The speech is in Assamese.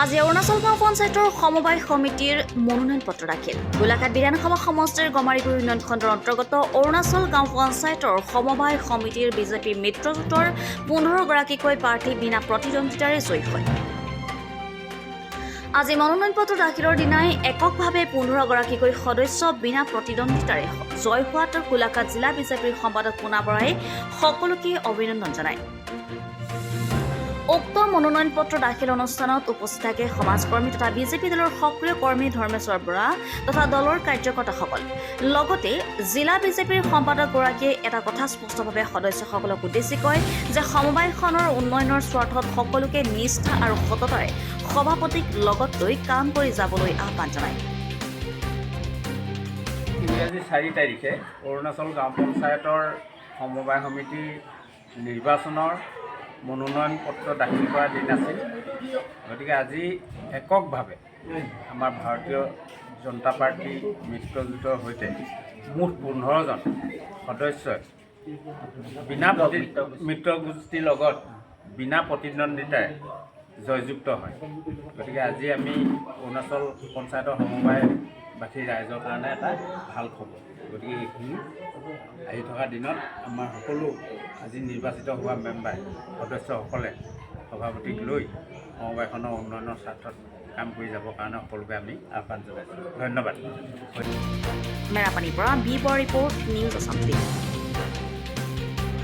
আজি অৰুণাচল গাঁও পঞ্চায়তৰ সমবায় সমিতিৰ মনোনয়ন পত্ৰ দাখিল। গোলাঘাট বিধানসভা সমষ্টিৰ গমাৰিগুৰি উন্নয়ন খণ্ডৰ অন্তৰ্গত অৰুণাচল গাঁও পঞ্চায়তৰ সমবায় সমিতিৰ বিজেপি মিত্ৰজোঁটৰ 15গৰাকীকৈ প্ৰাৰ্থী বিনা প্ৰতিদ্বন্দ্বিতাৰে জয়ী হয়। আজি মনোনয়ন পত্ৰ দাখিলৰ দিনাই এককভাৱে 15গৰাকীকৈ সদস্য বিনা প্ৰতিদ্বন্দ্বিতাৰে জয় হোৱাত গোলাঘাট জিলা বিজেপিৰ সম্পাদক পোনা বৰাই সকলোকে অভিনন্দন জনায়। উক্ত মনোনয়ন পত্ৰ দাখিল অনুষ্ঠানত উপস্থিত থাকে সমাজকৰ্মী তথা বিজেপি দলৰ সক্ৰিয় কৰ্মী ধৰ্মেশ্বৰ বৰা তথা দলৰ কাৰ্যকৰ্তাসকল। লগতে জিলা বিজেপিৰ সম্পাদকগৰাকীয়ে এটা কথা স্পষ্টভাৱে সদস্যসকলক উদ্দেশ্যি কয় যে সমবায়খনৰ উন্নয়নৰ স্বাৰ্থত সকলোকে নিষ্ঠা আৰু সততাৰে সভাপতিক লগত লৈ কাম কৰি যাবলৈ আহ্বান জনায়। ইংৰাজী 4 তাৰিখে অৰুণাচল গাঁও পঞ্চায়তৰ সমবায় সমিতি নিৰ্বাচনৰ মনোনয়ন পত্ৰ দাখিল কৰাৰ দিন আছিল। গতিকে আজি এককভাৱে আমাৰ ভাৰতীয় জনতা পাৰ্টি মিত্ৰজোঁটৰ সৈতে মুঠ 15জন সদস্যই মিত্ৰগোষ্ঠীৰ লগত বিনা প্ৰতিদ্বন্দ্বিতাৰে জয়যুক্ত হয়। গতিকে আজি আমি অৰুণাচল পঞ্চায়তৰ সমবায়বাসী ৰাইজৰ কাৰণে এটা ভাল খবৰ। গতিকে এইখিনি আহি থকা দিনত আমাৰ সকলো আজি নিৰ্বাচিত হোৱা মেম্বাৰ সদস্যসকলে সভাপতিক লৈ সমবায়খনৰ উন্নয়নৰ স্বাৰ্থত কাম কৰি যাবৰ কাৰণে সকলোকে আমি আহ্বান জনাইছোঁ। ধন্যবাদ। মেৰাপানীৰ পৰা বি বৰ ৰিপৰ্ট, নিউজ আছাম।